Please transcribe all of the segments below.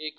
1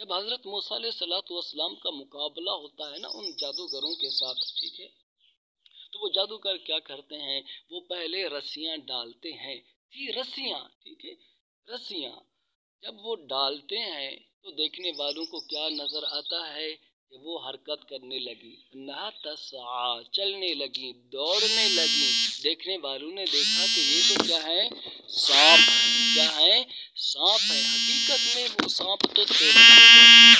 جب حضرت موسیٰ علیہ السلام کا مقابلہ ہوتا ہے نا ان جادوگروں کے ساتھ، ٹھیک ہے، تو وہ جادوگر کیا کرتے ہیں، وہ پہلے رسیاں ڈالتے ہیں، رسیاں، ٹھیک ہے، رسیاں جب وہ ڈالتے ہیں تو دیکھنے والوں کو کیا نظر آتا ہے کہ وہ حرکت کرنے لگی، نہ تسعی، چلنے لگی، دوڑنے لگی۔ دیکھنے والوں نے دیکھا کہ یہ تو کیا ہے، سانپ ہے، کیا ہے، سانپ ہے۔ حقیقت میں وہ سانپ تو تھے نہیں،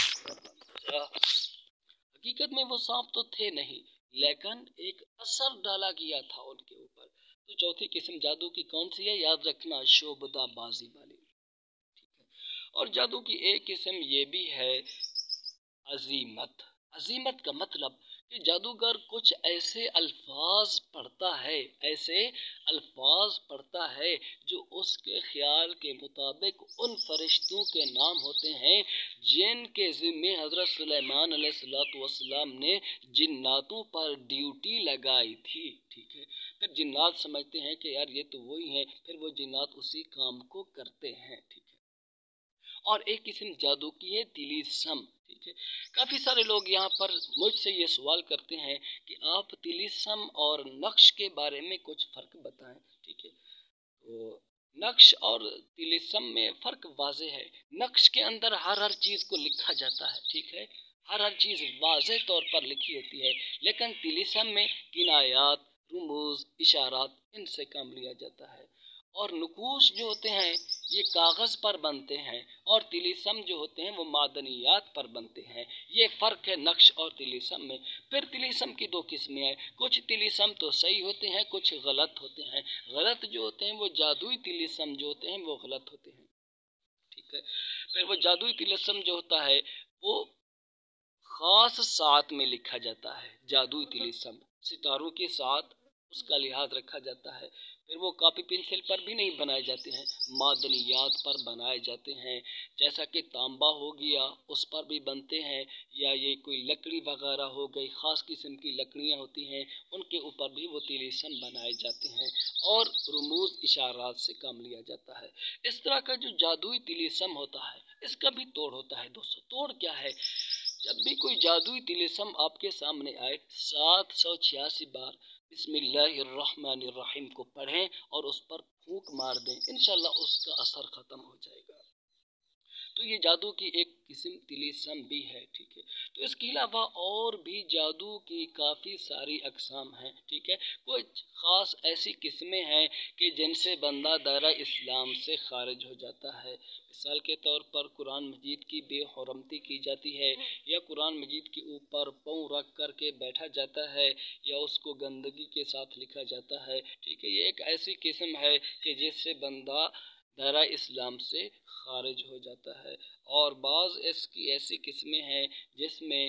حقیقت میں وہ سانپ تو تھے نہیں، لیکن ایک اثر ڈالا گیا تھا ان کے اوپر۔ تو چوتھی قسم جادو کی کون سی ہے، یاد رکھنا، شعبدہ بازی والی۔ اور جادو کی ایک قسم یہ بھی ہے عزیمت۔ عزیمت کا مطلب کہ جادوگر کچھ ایسے الفاظ پڑھتا ہے، ایسے الفاظ پڑھتا ہے جو اس کے خیال کے مطابق ان فرشتوں کے نام ہوتے ہیں جن کے ذمے حضرت سلیمان علیہ السلام نے جناتوں پر ڈیوٹی لگائی تھی، ٹھیک ہے۔ پھر جنات سمجھتے ہیں کہ یار یہ تو وہی ہیں، پھر وہ جنات اسی کام کو کرتے ہیں، ٹھیک ہے۔ اور ایک قسم جادو کی ہے طلیسم، ٹھیک ہے۔ کافی سارے لوگ یہاں پر مجھ سے یہ سوال کرتے ہیں کہ آپ طلیسم اور نقش کے بارے میں کچھ فرق بتائیں، ٹھیک ہے۔ تو نقش اور طلیسم میں فرق واضح ہے۔ نقش کے اندر ہر چیز کو لکھا جاتا ہے، ٹھیک ہے، ہر چیز واضح طور پر لکھی ہوتی ہے، لیکن طلیسم میں کنایات، رموز، اشارات، ان سے کام لیا جاتا ہے۔ اور نقوش جو ہوتے ہیں یہ کاغذ پر بنتے ہیں، اور طلیسم جو ہوتے ہیں وہ معدنیات پر بنتے ہیں۔ یہ فرق ہے نقش اور طلیسم میں۔ پھر طلیسم کی دو قسمیں ہیں، کچھ طلیسم تو صحیح ہوتے ہیں، کچھ غلط ہوتے ہیں۔ غلط جو ہوتے ہیں وہ جادوئی طلیسم جو ہوتے ہیں وہ غلط ہوتے ہیں، ٹھیک ہے۔ پھر وہ جادوئی طلیسم جو ہوتا ہے وہ خاص ساعت میں لکھا جاتا ہے، جادوئی طلیسم ستاروں کے ساتھ اس کا لحاظ رکھا جاتا ہے۔ پھر وہ کاپی پنسل پر بھی نہیں بنائے جاتے ہیں، معدنیات پر بنائے جاتے ہیں، جیسا کہ تانبا ہو گیا اس پر بھی بنتے ہیں، یا یہ کوئی لکڑی وغیرہ ہو گئی، خاص قسم کی لکڑیاں ہوتی ہیں ان کے اوپر بھی وہ طلیسم بنائے جاتے ہیں، اور رموز اشارات سے کام لیا جاتا ہے۔ اس طرح کا جو جادوئی طلیسم ہوتا ہے اس کا بھی توڑ ہوتا ہے۔ دوستو توڑ کیا ہے، جب بھی کوئی جادوئی طلیسم آپ کے سامنے آئے 786 بار بسم اللہ الرحمن الرحیم کو پڑھیں اور اس پر پھونک مار دیں، انشاءاللہ اس کا اثر ختم ہو جائے گا۔ تو یہ جادو کی ایک قسم طلیسم بھی ہے، ٹھیک ہے۔ تو اس کے علاوہ اور بھی جادو کی کافی ساری اقسام ہیں، ٹھیک ہے۔ کچھ خاص ایسی قسمیں ہیں کہ جن سے بندہ دائرہ اسلام سے خارج ہو جاتا ہے۔ مثال کے طور پر قرآن مجید کی بے حرمتی کی جاتی ہے، یا قرآن مجید کے اوپر پاؤں رکھ کر کے بیٹھا جاتا ہے، یا اس کو گندگی کے ساتھ لکھا جاتا ہے، ٹھیک ہے۔ یہ ایک ایسی قسم ہے کہ جس سے بندہ دائرہ اسلام سے خارج ہو جاتا ہے۔ اور بعض اس کی ایسی قسمیں ہیں جس میں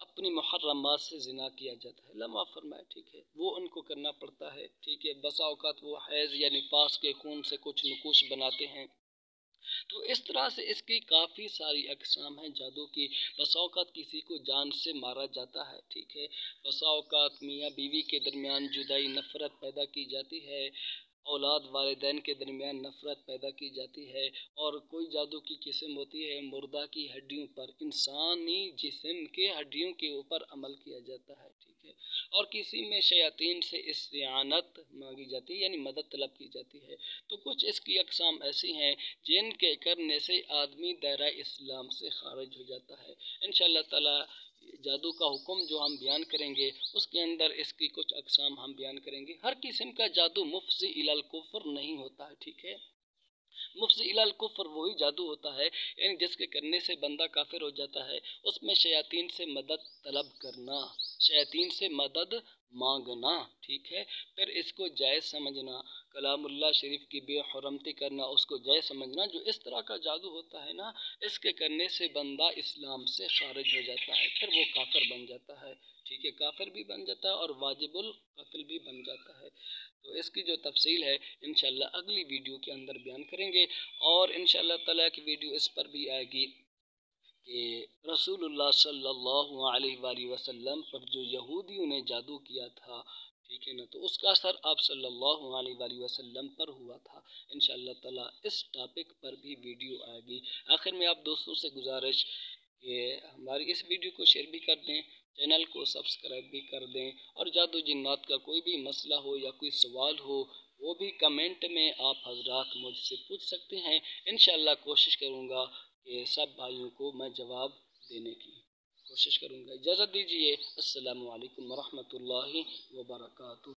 اپنی محرمات سے زنا کیا جاتا ہے، اللہ معاف فرمائے، ٹھیک ہے، وہ ان کو کرنا پڑتا ہے، ٹھیک ہے۔ بسا اوقات وہ حیض یا نفاس کے خون سے کچھ نقوش بناتے ہیں۔ تو اس طرح سے اس کی کافی ساری اقسام ہیں جادو کی۔ بسا اوقات کسی کو جان سے مارا جاتا ہے، ٹھیک ہے۔ بسا اوقات میاں بیوی کے درمیان جدائی، نفرت پیدا کی جاتی ہے، اولاد والدین کے درمیان نفرت پیدا کی جاتی ہے۔ اور کوئی جادو کی قسم ہوتی ہے مردہ کی ہڈیوں پر، انسانی جسم کے ہڈیوں کے اوپر عمل کیا جاتا ہے، ٹھیک ہے۔ اور کسی میں شیاطین سے استعانت مانگی جاتی ہے، یعنی مدد طلب کی جاتی ہے۔ تو کچھ اس کی اقسام ایسی ہیں جن کے کرنے سے آدمی دائرہ اسلام سے خارج ہو جاتا ہے۔ انشاءاللہ تعالی جادو کا حکم جو ہم بیان کریں گے اس کے اندر اس کی کچھ اقسام ہم بیان کریں گے۔ ہر قسم کا جادو مفضی الی الکفر نہیں ہوتا ہے، ٹھیک ہے۔ مفضی الی الکفر وہی جادو ہوتا ہے یعنی جس کے کرنے سے بندہ کافر ہو جاتا ہے، اس میں شیاطین سے مدد طلب کرنا، شیاطین سے مدد مانگنا، ٹھیک ہے۔ پھر اس کو جائز سمجھنا، کلام اللہ شریف کی بے حرمتی کرنا، اس کو جائز سمجھنا، جو اس طرح کا جادو ہوتا ہے نا، اس کے کرنے سے بندہ اسلام سے خارج ہو جاتا ہے، پھر وہ کافر بن جاتا ہے، ٹھیک ہے، کافر بھی بن جاتا ہے اور واجب القتل بھی بن جاتا ہے۔ تو اس کی جو تفصیل ہے انشاءاللہ اگلی ویڈیو کے اندر بیان کریں گے، اور انشاءاللہ تعالیٰ کی ویڈیو اس پر بھی آئے گی کہ رسول اللہ صلی اللہ علیہ وآلہ وسلم پر جو یہودیوں نے جادو کیا تھا، ٹھیک ہے نا، تو اس کا اثر آپ صلی اللہ علیہ وآلہ وسلم پر ہوا تھا۔ انشاءاللہ تعالیٰ اس ٹاپک پر بھی ویڈیو آئے گی۔ آخر میں آپ دوستوں سے گزارش کہ ہماری اس ویڈیو کو شیئر بھی کر دیں، چینل کو سبسکرائب بھی کر دیں، اور جادو جنات کا کوئی بھی مسئلہ ہو یا کوئی سوال ہو وہ بھی کمنٹ میں آپ حضرات مجھ سے پوچھ سکتے ہیں۔ انشاءاللہ کوشش کروں گا کہ سب بھائیوں کو میں جواب دینے کی کوشش کروں گا۔ اجازت دیجیے، السلام علیکم ورحمۃ اللہ وبرکاتہ۔